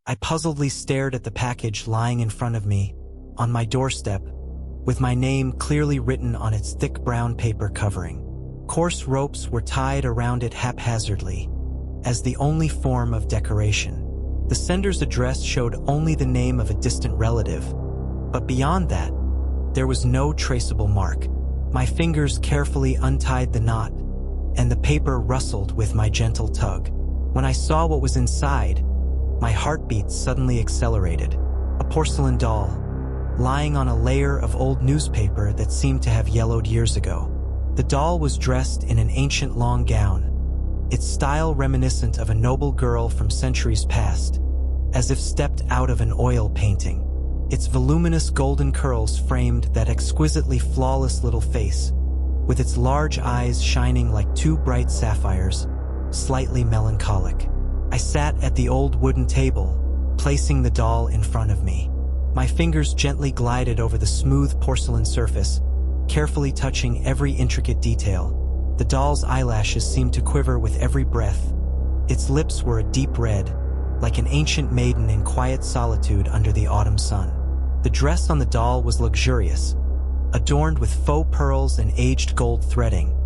I puzzledly stared at the package lying in front of me, on my doorstep, with my name clearly written on its thick brown paper covering. Coarse ropes were tied around it haphazardly, as the only form of decoration. The sender's address showed only the name of a distant relative, but beyond that, there was no traceable mark. My fingers carefully untied the knot, and the paper rustled with my gentle tug. When I saw what was inside, my heartbeat suddenly accelerated. A porcelain doll, lying on a layer of old newspaper that seemed to have yellowed years ago. The doll was dressed in an ancient long gown, its style reminiscent of a noble girl from centuries past, as if stepped out of an oil painting. Its voluminous golden curls framed that exquisitely flawless little face, with its large eyes shining like two bright sapphires, slightly melancholic. I sat at the old wooden table, placing the doll in front of me. My fingers gently glided over the smooth porcelain surface, carefully touching every intricate detail. The doll's eyelashes seemed to quiver with every breath. Its lips were a deep red, like an ancient maiden in quiet solitude under the autumn sun. The dress on the doll was luxurious, adorned with faux pearls and aged gold threading,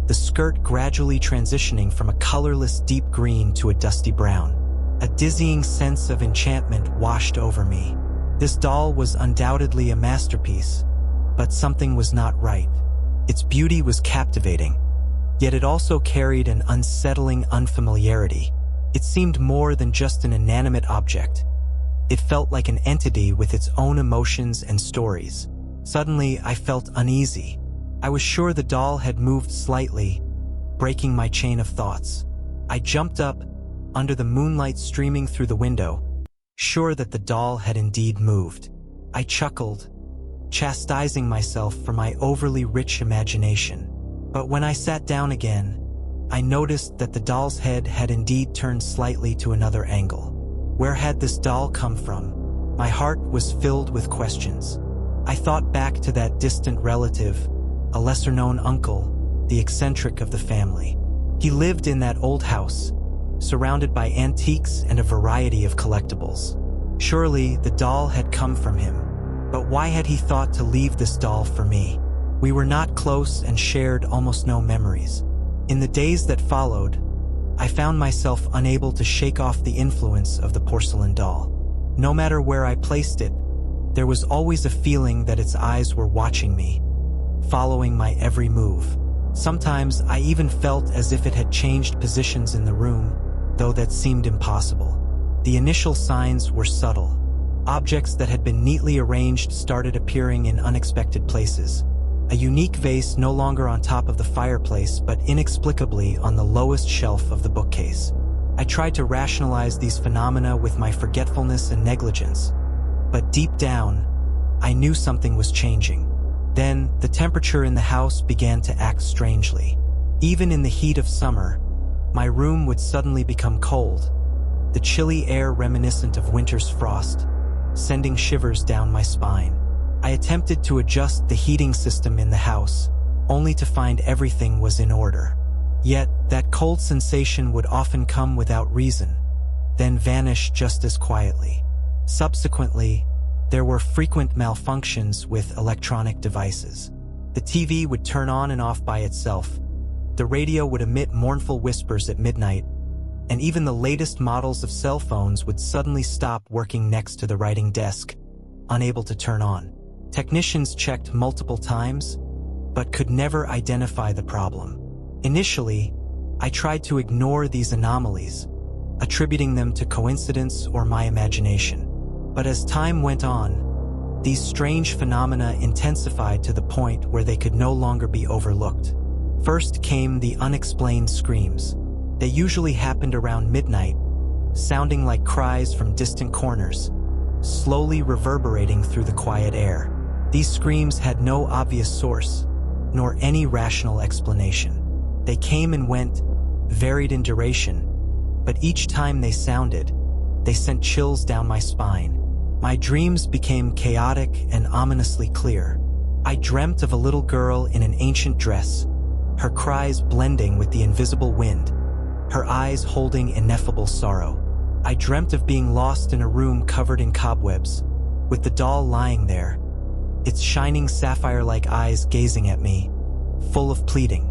the skirt gradually transitioning from a colorless deep green to a dusty brown. A dizzying sense of enchantment washed over me. This doll was undoubtedly a masterpiece, but something was not right. Its beauty was captivating, yet it also carried an unsettling unfamiliarity. It seemed more than just an inanimate object. It felt like an entity with its own emotions and stories. Suddenly, I felt uneasy. I was sure the doll had moved slightly, breaking my chain of thoughts. I jumped up, under the moonlight streaming through the window, sure that the doll had indeed moved. I chuckled, chastising myself for my overly rich imagination. But when I sat down again, I noticed that the doll's head had indeed turned slightly to another angle. Where had this doll come from? My heart was filled with questions. I thought back to that distant relative, a lesser-known uncle, the eccentric of the family. He lived in that old house, surrounded by antiques and a variety of collectibles. Surely the doll had come from him. But why had he thought to leave this doll for me? We were not close and shared almost no memories. In the days that followed, I found myself unable to shake off the influence of the porcelain doll. No matter where I placed it, there was always a feeling that its eyes were watching me, following my every move. Sometimes I even felt as if it had changed positions in the room, though that seemed impossible. The initial signs were subtle. Objects that had been neatly arranged started appearing in unexpected places. A unique vase no longer on top of the fireplace, but inexplicably on the lowest shelf of the bookcase. I tried to rationalize these phenomena with my forgetfulness and negligence, but deep down, I knew something was changing. Then, the temperature in the house began to act strangely. Even in the heat of summer, my room would suddenly become cold, the chilly air reminiscent of winter's frost, sending shivers down my spine. I attempted to adjust the heating system in the house, only to find everything was in order. Yet, that cold sensation would often come without reason, then vanish just as quietly. Subsequently, there were frequent malfunctions with electronic devices. The TV would turn on and off by itself, the radio would emit mournful whispers at midnight, and even the latest models of cell phones would suddenly stop working next to the writing desk, unable to turn on. Technicians checked multiple times, but could never identify the problem. Initially, I tried to ignore these anomalies, attributing them to coincidence or my imagination. But as time went on, these strange phenomena intensified to the point where they could no longer be overlooked. First came the unexplained screams. They usually happened around midnight, sounding like cries from distant corners, slowly reverberating through the quiet air. These screams had no obvious source, nor any rational explanation. They came and went, varied in duration, but each time they sounded, they sent chills down my spine. My dreams became chaotic and ominously clear. I dreamt of a little girl in an ancient dress, her cries blending with the invisible wind, her eyes holding ineffable sorrow. I dreamt of being lost in a room covered in cobwebs, with the doll lying there, its shining sapphire-like eyes gazing at me, full of pleading.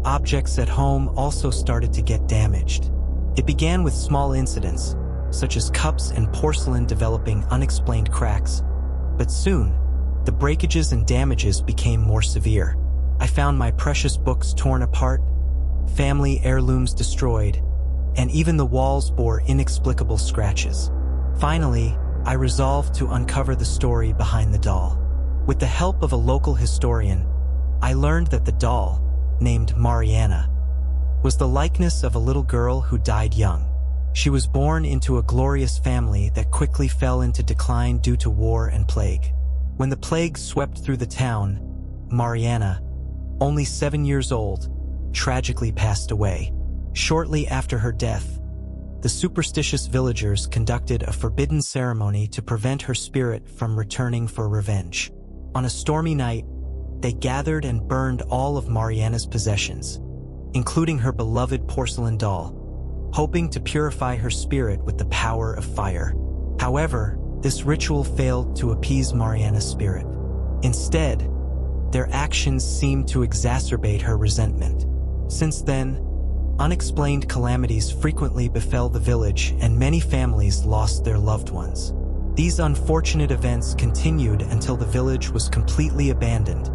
Objects at home also started to get damaged. It began with small incidents, such as cups and porcelain developing unexplained cracks, but soon, the breakages and damages became more severe. I found my precious books torn apart, family heirlooms destroyed, and even the walls bore inexplicable scratches. Finally, I resolved to uncover the story behind the doll. With the help of a local historian, I learned that the doll, named Mariana, was the likeness of a little girl who died young. She was born into a glorious family that quickly fell into decline due to war and plague. When the plague swept through the town, Mariana, only 7 years old, tragically passed away. Shortly after her death, the superstitious villagers conducted a forbidden ceremony to prevent her spirit from returning for revenge. On a stormy night, they gathered and burned all of Mariana's possessions, including her beloved porcelain doll, hoping to purify her spirit with the power of fire. However, this ritual failed to appease Mariana's spirit. Instead, their actions seemed to exacerbate her resentment. Since then, unexplained calamities frequently befell the village and many families lost their loved ones. These unfortunate events continued until the village was completely abandoned,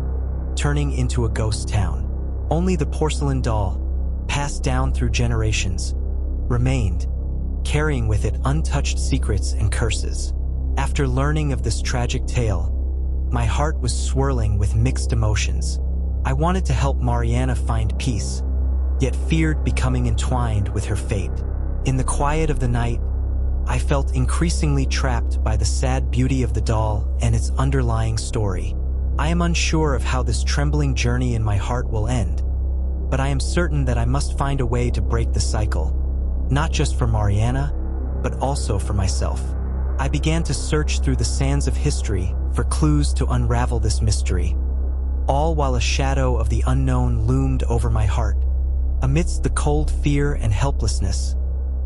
turning into a ghost town. Only the porcelain doll, passed down through generations, remained, carrying with it untouched secrets and curses. After learning of this tragic tale, my heart was swirling with mixed emotions. I wanted to help Mariana find peace, yet feared becoming entwined with her fate. In the quiet of the night, I felt increasingly trapped by the sad beauty of the doll and its underlying story. I am unsure of how this trembling journey in my heart will end, but I am certain that I must find a way to break the cycle, not just for Mariana, but also for myself. I began to search through the sands of history for clues to unravel this mystery, all while a shadow of the unknown loomed over my heart. Amidst the cold fear and helplessness,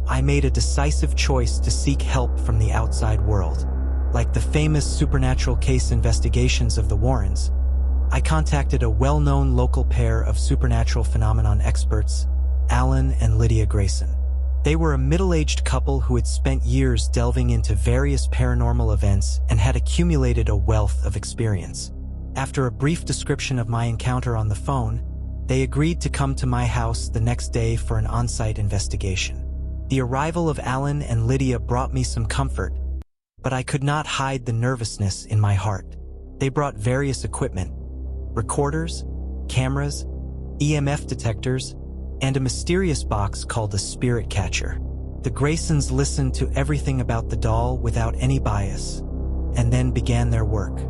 I made a decisive choice to seek help from the outside world. Like the famous supernatural case investigations of the Warrens, I contacted a well-known local pair of supernatural phenomenon experts, Alan and Lydia Grayson. They were a middle-aged couple who had spent years delving into various paranormal events and had accumulated a wealth of experience. After a brief description of my encounter on the phone, they agreed to come to my house the next day for an on-site investigation. The arrival of Alan and Lydia brought me some comfort, but I could not hide the nervousness in my heart. They brought various equipment, recorders, cameras, EMF detectors, and a mysterious box called a spirit catcher. The Graysons listened to everything about the doll without any bias, and then began their work.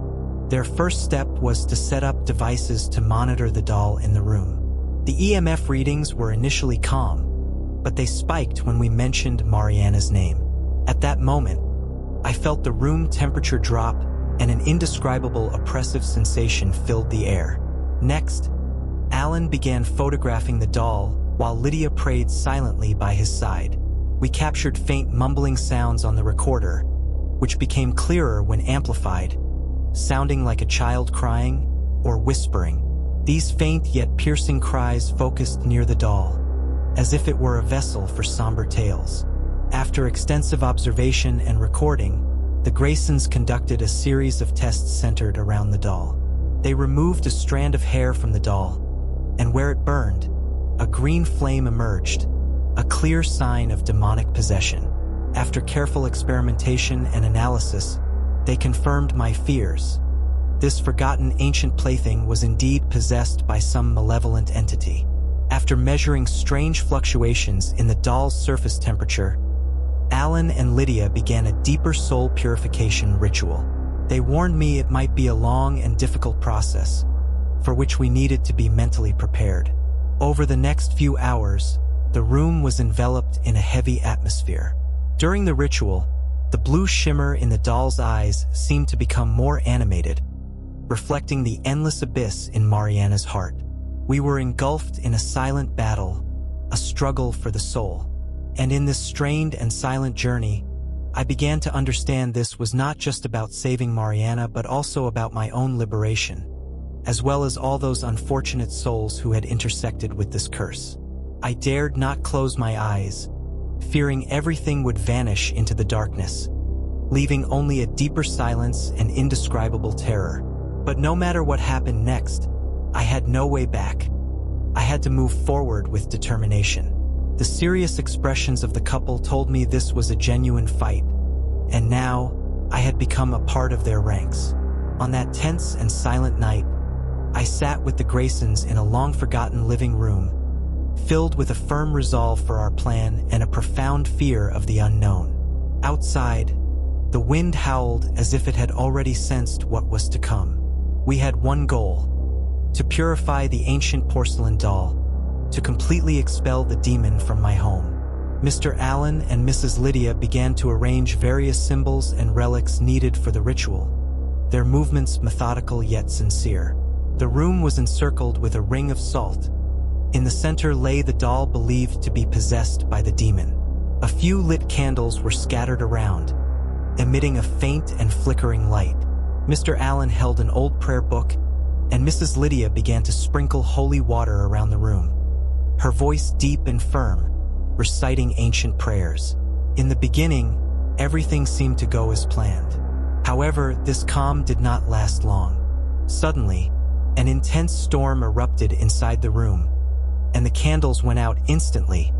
Their first step was to set up devices to monitor the doll in the room. The EMF readings were initially calm, but they spiked when we mentioned Mariana's name. At that moment, I felt the room temperature drop and an indescribable oppressive sensation filled the air. Next, Alan began photographing the doll while Lydia prayed silently by his side. We captured faint mumbling sounds on the recorder, which became clearer when amplified, sounding like a child crying or whispering. These faint yet piercing cries focused near the doll, as if it were a vessel for somber tales. After extensive observation and recording, the Graysons conducted a series of tests centered around the doll. They removed a strand of hair from the doll, and where it burned, a green flame emerged, a clear sign of demonic possession. After careful experimentation and analysis, they confirmed my fears. This forgotten ancient plaything was indeed possessed by some malevolent entity. After measuring strange fluctuations in the doll's surface temperature, Alan and Lydia began a deeper soul purification ritual. They warned me it might be a long and difficult process, for which we needed to be mentally prepared. Over the next few hours, the room was enveloped in a heavy atmosphere. During the ritual, the blue shimmer in the doll's eyes seemed to become more animated, reflecting the endless abyss in Mariana's heart. We were engulfed in a silent battle, a struggle for the soul. And in this strained and silent journey, I began to understand this was not just about saving Mariana but also about my own liberation, as well as all those unfortunate souls who had intersected with this curse. I dared not close my eyes, fearing everything would vanish into the darkness, leaving only a deeper silence and indescribable terror. But no matter what happened next, I had no way back. I had to move forward with determination. The serious expressions of the couple told me this was a genuine fight, and now I had become a part of their ranks. On that tense and silent night, I sat with the Graysons in a long-forgotten living room, filled with a firm resolve for our plan and a profound fear of the unknown. Outside, the wind howled as if it had already sensed what was to come. We had one goal: to purify the ancient porcelain doll, to completely expel the demon from my home. Mr. Allen and Mrs. Lydia began to arrange various symbols and relics needed for the ritual, their movements methodical yet sincere. The room was encircled with a ring of salt. In the center lay the doll believed to be possessed by the demon. A few lit candles were scattered around, emitting a faint and flickering light. Mr. Allen held an old prayer book, and Mrs. Lydia began to sprinkle holy water around the room, her voice deep and firm, reciting ancient prayers. In the beginning, everything seemed to go as planned. However, this calm did not last long. Suddenly, an intense storm erupted inside the room, and the candles went out instantly,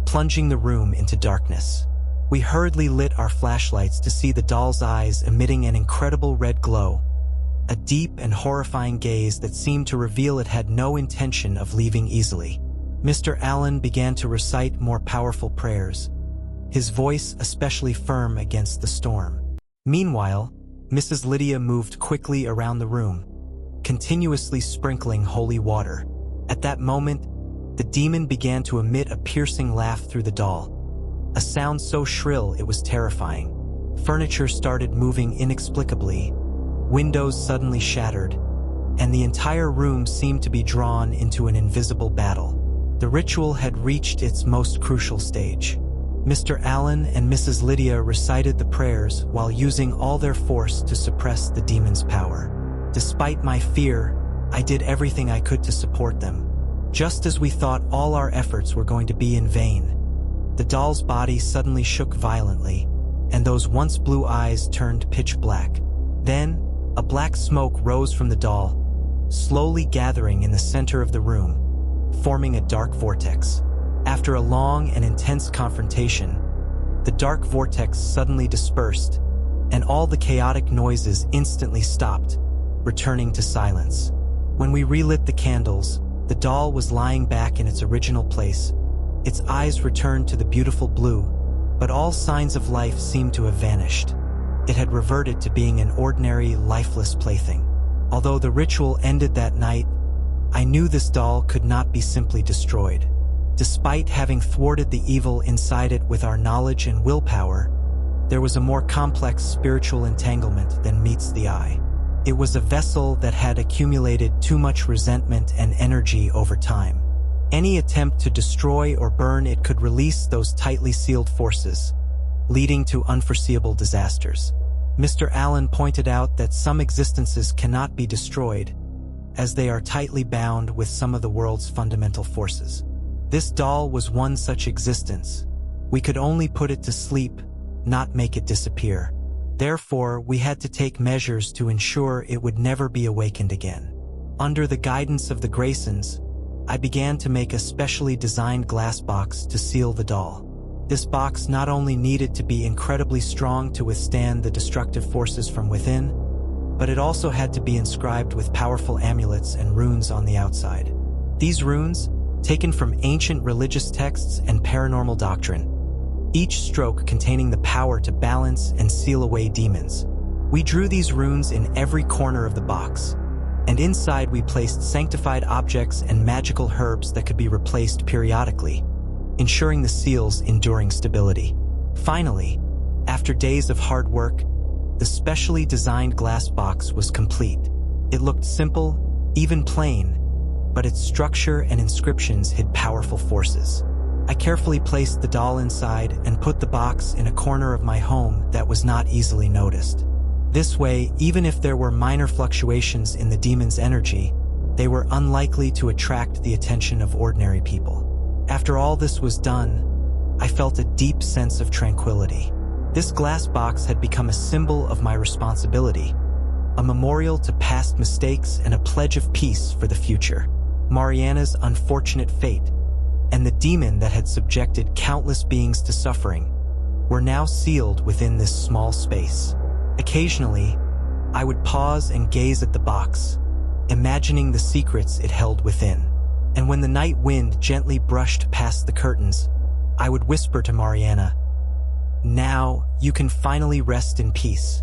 plunging the room into darkness. We hurriedly lit our flashlights to see the doll's eyes emitting an incredible red glow, a deep and horrifying gaze that seemed to reveal it had no intention of leaving easily. Mr. Allen began to recite more powerful prayers, his voice especially firm against the storm. Meanwhile, Mrs. Lydia moved quickly around the room, continuously sprinkling holy water. At that moment, the demon began to emit a piercing laugh through the doll, a sound so shrill it was terrifying. Furniture started moving inexplicably, windows suddenly shattered, and the entire room seemed to be drawn into an invisible battle. The ritual had reached its most crucial stage. Mr. Allen and Mrs. Lydia recited the prayers while using all their force to suppress the demon's power. Despite my fear, I did everything I could to support them. Just as we thought all our efforts were going to be in vain, the doll's body suddenly shook violently, and those once blue eyes turned pitch black. Then, a black smoke rose from the doll, slowly gathering in the center of the room, forming a dark vortex. After a long and intense confrontation, the dark vortex suddenly dispersed, and all the chaotic noises instantly stopped, returning to silence. When we relit the candles, the doll was lying back in its original place. Its eyes returned to the beautiful blue, but all signs of life seemed to have vanished. It had reverted to being an ordinary, lifeless plaything. Although the ritual ended that night, I knew this doll could not be simply destroyed. Despite having thwarted the evil inside it with our knowledge and willpower, there was a more complex spiritual entanglement than meets the eye. It was a vessel that had accumulated too much resentment and energy over time. Any attempt to destroy or burn it could release those tightly sealed forces, leading to unforeseeable disasters. Mr. Allen pointed out that some existences cannot be destroyed, as they are tightly bound with some of the world's fundamental forces. This doll was one such existence. We could only put it to sleep, not make it disappear. Therefore, we had to take measures to ensure it would never be awakened again. Under the guidance of the Graysons, I began to make a specially designed glass box to seal the doll. This box not only needed to be incredibly strong to withstand the destructive forces from within, but it also had to be inscribed with powerful amulets and runes on the outside. These runes, taken from ancient religious texts and paranormal doctrine, each stroke containing the power to balance and seal away demons. We drew these runes in every corner of the box, and inside we placed sanctified objects and magical herbs that could be replaced periodically, ensuring the seal's enduring stability. Finally, after days of hard work, the specially designed glass box was complete. It looked simple, even plain, but its structure and inscriptions hid powerful forces. I carefully placed the doll inside and put the box in a corner of my home that was not easily noticed. This way, even if there were minor fluctuations in the demon's energy, they were unlikely to attract the attention of ordinary people. After all this was done, I felt a deep sense of tranquility. This glass box had become a symbol of my responsibility, a memorial to past mistakes and a pledge of peace for the future. Mariana's unfortunate fate and the demon that had subjected countless beings to suffering were now sealed within this small space. Occasionally, I would pause and gaze at the box, imagining the secrets it held within. And when the night wind gently brushed past the curtains, I would whisper to Mariana, "Now you can finally rest in peace."